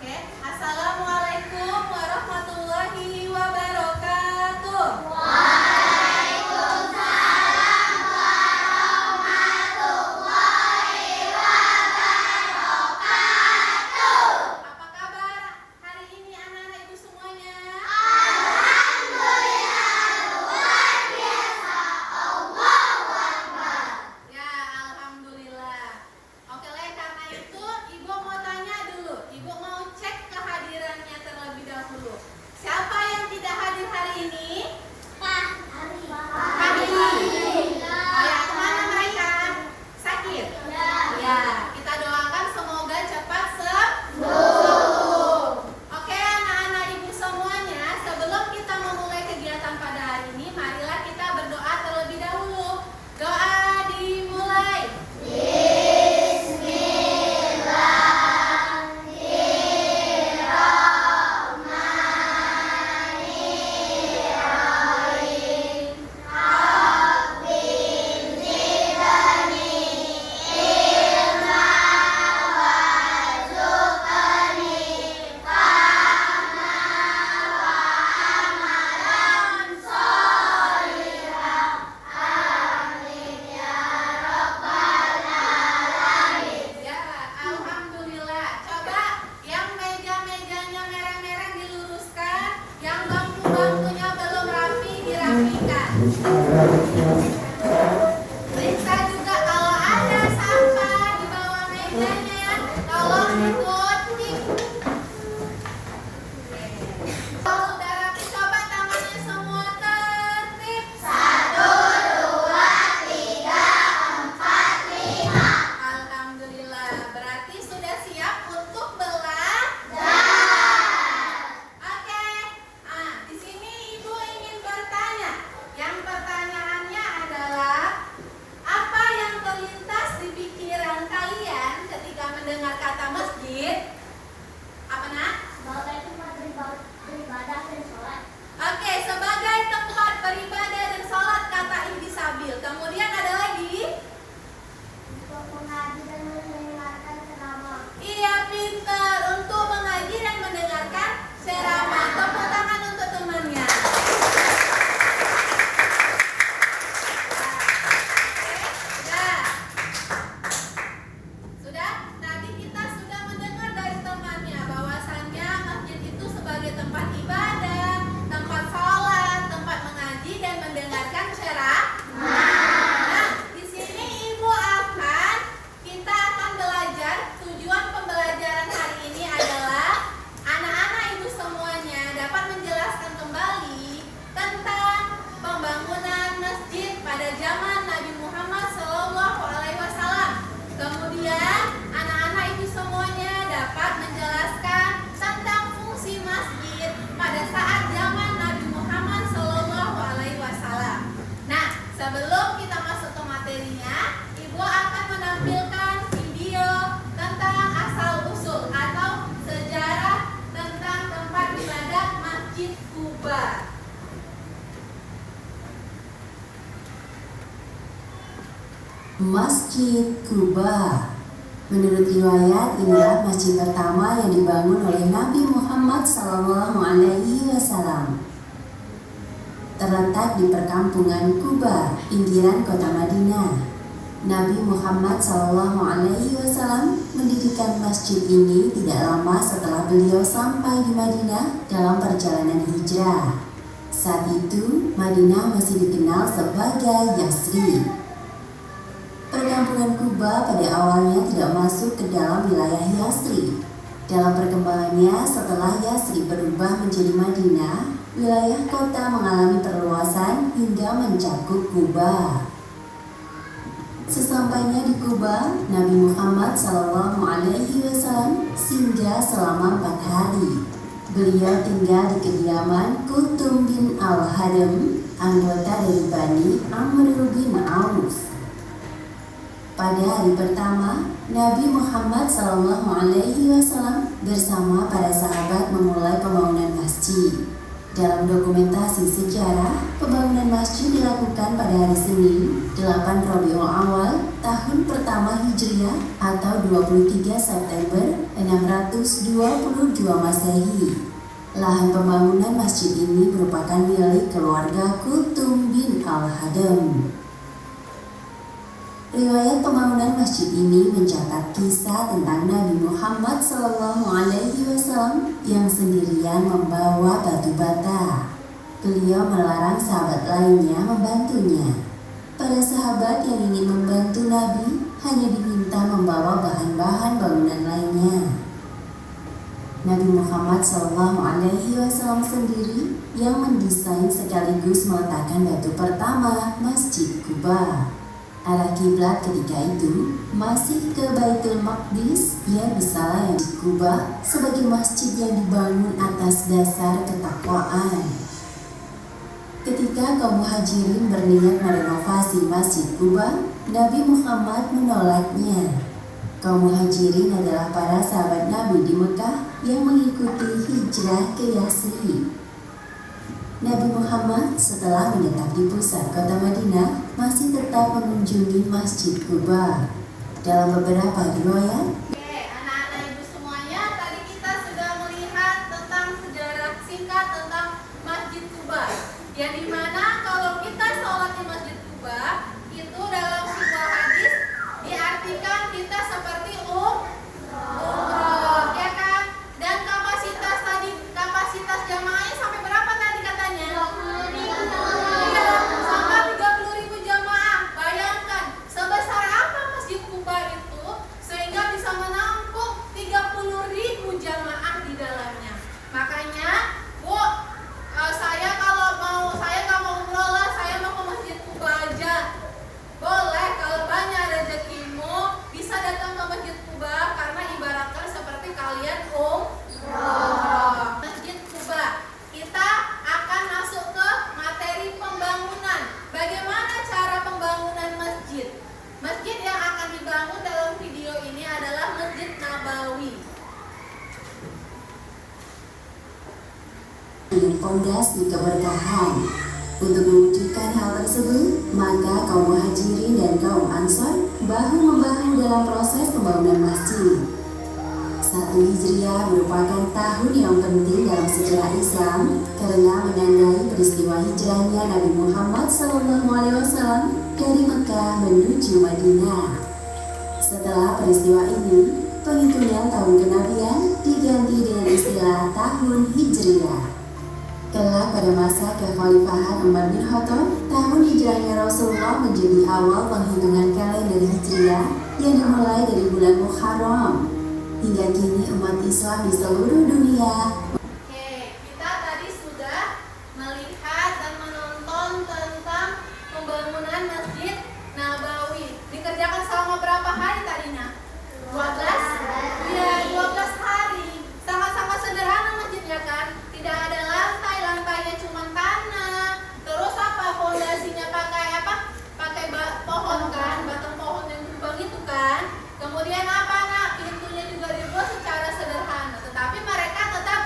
Oke, Assalamualaikum warahmatullahi wabarakatuh. Waalaikumsalam warahmatullahi wabarakatuh. Apa kabar hari ini anak-anak ibu semuanya? Alhamdulillah luar biasa. Allahu Akbar. Ya, alhamdulillah. Oke, karena itu ibu mau tanya dulu. Ibu mau cek kehadirannya terlebih dahulu. Siapa yang tidak hadir hari ini? Hari. Oh ya, kemana mereka? Sakit? Ya, kita doakan semoga cepat sembuh. Oke, anak-anak ibu semuanya, sebelum kita memulai kegiatan pada hari ini, marilah kita berdoa terlebih dahulu. Doa dimulai. Ya, alhamdulillah. Coba yang meja-mejanya merah-merah diluruskan, yang bangku-bangkunya belum rapi dirapikan. Periksa juga kalau ada sampah di bawah mejanya, tolong dikunci. Kalau sudah rapi, coba tangannya semua tertib. 1, 2, 3, 4, 5. Alhamdulillah, berarti sudah siap untuk belajar. Oke, di sini ibu ingin bertanya. Yang pertanyaannya adalah, apa yang terlintas di pikiran kalian ketika mendengar kata masjid? Apa nak? Oke, sebagai tempat beribadah dan sholat kata Ihdi Sabil. Kemudian ada lagi? Iya, pintar, untuk mengaji dan mendengarkan ceramah. Tepuk tangan untuk temannya. Sudah. Sudah? Tadi kita sudah mendengar dari temannya bahwasannya masjid itu sebagai tempat ibadah, tempat sholat, tempat mengaji dan mendengarkan ceramah. Nah, di sini kita akan belajar. Tujuan pembelajaran hari ini adalah anak-anak ibu semuanya dapat menjelaskan kembali tentang pembangunan masjid pada zaman Nabi Muhammad SAW. Kemudian anak-anak ibu semuanya dapat menjelaskan tentang fungsi masjid pada saat zaman Nabi Muhammad SAW. Nah, sebelum kita masuk ke materinya, ibu akan menampilkan video tentang asal-usul atau sejarah tentang tempat ibadah Masjid Quba. Masjid Quba. Menurut riwayat, inilah masjid pertama yang dibangun oleh Nabi Muhammad SAW. Terletak di perkampungan Quba, pinggiran kota Madinah. Nabi Muhammad SAW mendirikan masjid ini tidak lama setelah beliau sampai di Madinah dalam perjalanan hijrah. Saat itu, Madinah masih dikenal sebagai Yasrib. Perkampungan Quba pada awalnya tidak masuk ke dalam wilayah Yasrib. Dalam perkembangannya setelah Yasrib berubah menjadi Madinah, wilayah kota mengalami perluasan hingga mencakup Quba. Sesampainya di Quba, Nabi Muhammad SAW singgah selama 4 hari. Beliau tinggal di kediaman Kutum bin Al-Hadam, anggota dari Bani Amr bin Auf. Pada hari pertama, Nabi Muhammad SAW bersama para sahabat memulai pembangunan masjid. Dalam dokumentasi sejarah, pembangunan masjid dilakukan pada hari Senin, 8 Rabiul Awal, tahun pertama Hijriah atau 23 September 613 522 Masehi. Lahan pembangunan masjid ini merupakan milik keluarga Kultum bin Al-Hadam. Riwayat pembangunan masjid ini mencatat kisah tentang Nabi Muhammad SAW yang sendirian membawa batu bata. Beliau melarang sahabat lainnya membantunya. Para sahabat yang ingin membantu Nabi hanya diminta membawa bahan-bahan bangunan lainnya. Nabi Muhammad SAW sendiri yang mendesain sekaligus meletakkan batu pertama Masjid Quba. Arah kiblat ketika itu masih ke Baitul Maqdis yang disalah yang di Quba sebagai masjid yang dibangun atas dasar ketakwaan. Ketika kaum muhajirin berniat merenovasi Masjid Quba, Nabi Muhammad menolaknya. Kaum muhajirin adalah para sahabat Nabi di Mekah yang mengikuti hijrah ke Yatsrib. Nabi Muhammad setelah menetap di pusat kota Madinah masih tetap mengunjungi Masjid Quba. Dalam beberapa riwayat, Oke, anak-anak ibu semuanya, tadi kita sudah melihat tentang sejarah singkat tentang Masjid Quba. Yang dimana kalau kita sholat di Masjid Quba, itu dalam sebuah hadis diartikan kita seperti umroh, ya kan? Dan kapasitas jamaahnya sampai berapa tadi katanya? 20.000. Iya, sampai 30.000 jamaah. Bayangkan sebesar apa Masjid Quba itu sehingga bisa menampung 30.000 jamaah di dalamnya. Makanya, Bu, saya nggak mau umroh lah, saya mau ke Masjid Quba aja. Boleh, kalau banyak rezekimu bisa datang ke Masjid Quba karena ibaratkan seperti kalian umroh. Masjid Quba, kita akan masuk ke materi pembangunan. Bagaimana cara pembangunan masjid? Masjid yang akan dibangun dalam video ini adalah Masjid Nabawi. dengan fondasi keberkahan. Untuk mewujudkan hal tersebut, maka kaum muhajirin dan kaum ansor bahu-membahu dalam proses pembangunan masjid. 1 Hijriah merupakan tahun yang penting dalam sejarah Islam karena menandai peristiwa hijrahnya Nabi Muhammad SAW dari Mekah menuju Madinah. Setelah peristiwa ini, penghitungan tahun kenabian diganti dengan istilah tahun Hijriah. Kelak pada masa kekhalifahan Umar bin Khattab, tahun hijrahnya Rasulullah menjadi awal penghitungan kalender Hijriah yang dimulai dari bulan Muharram. Hingga kini umat Islam di seluruh dunia. Oke, kita tadi sudah melihat dan menonton tentang pembangunan Masjid Nabawi. Dikerjakan selama berapa hari tadinya? 12? Iya, 12 hari. Sangat-sangat sederhana masjidnya kan? Tidak ada lantai, lantainya cuma tanah. Terus apa? Fondasinya pakai apa? Pakai pohon kan, batang pohon yang tumbang itu kan. Kemudian apa nak? Pintunya juga dibuat secara sederhana. Tetapi mereka tetap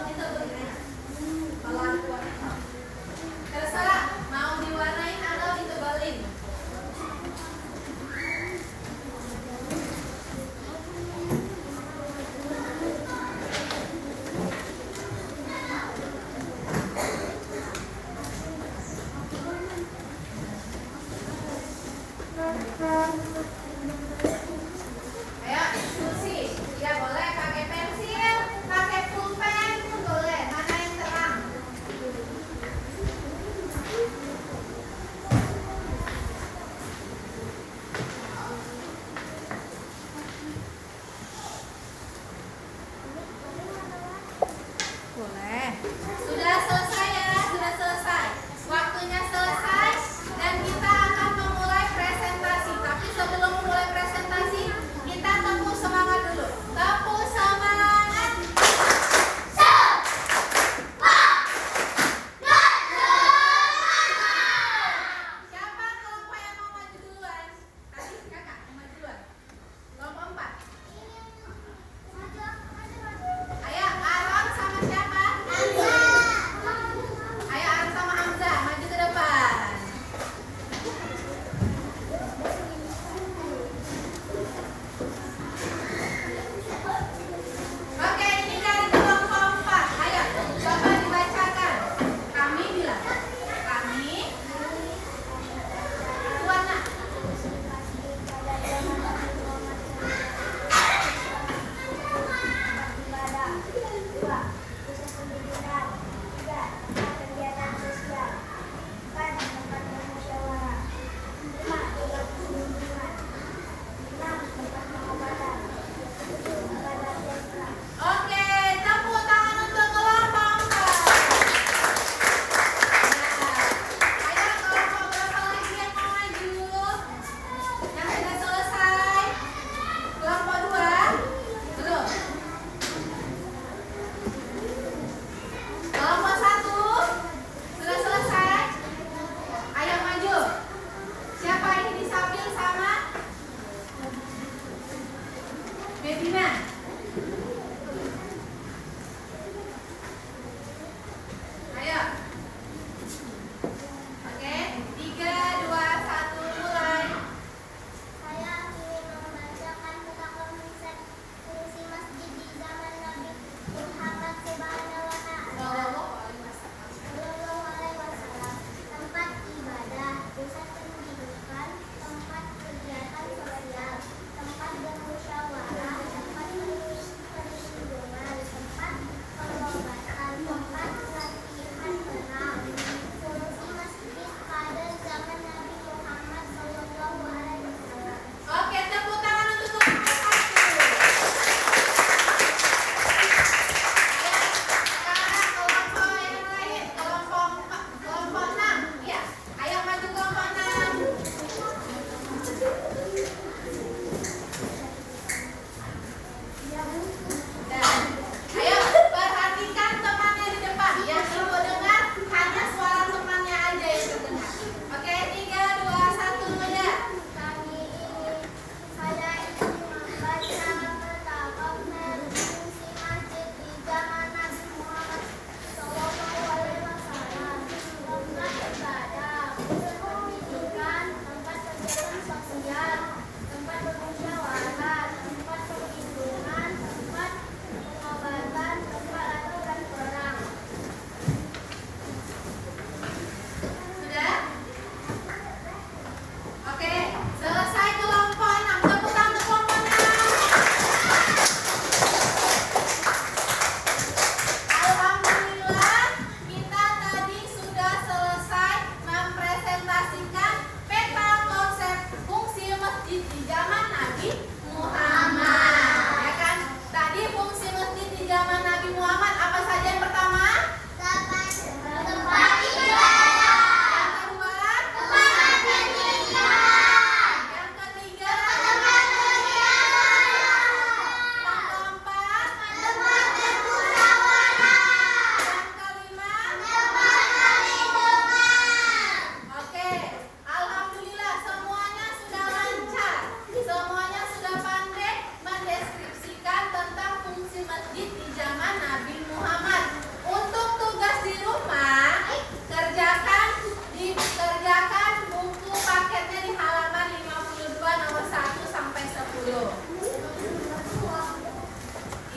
Ditebelin. Kalau ada warna. Terserah mau diwarnain atau ditebelin. Ayo diskusi. Ya boleh pakai pensil, pakai pulpen pun boleh. Mana yang terang? Boleh. Sudah selesai ya, sudah selesai. Waktunya selesai dan kita akan memulai presentasi. Tapi sebelum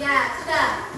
Ya, sudah.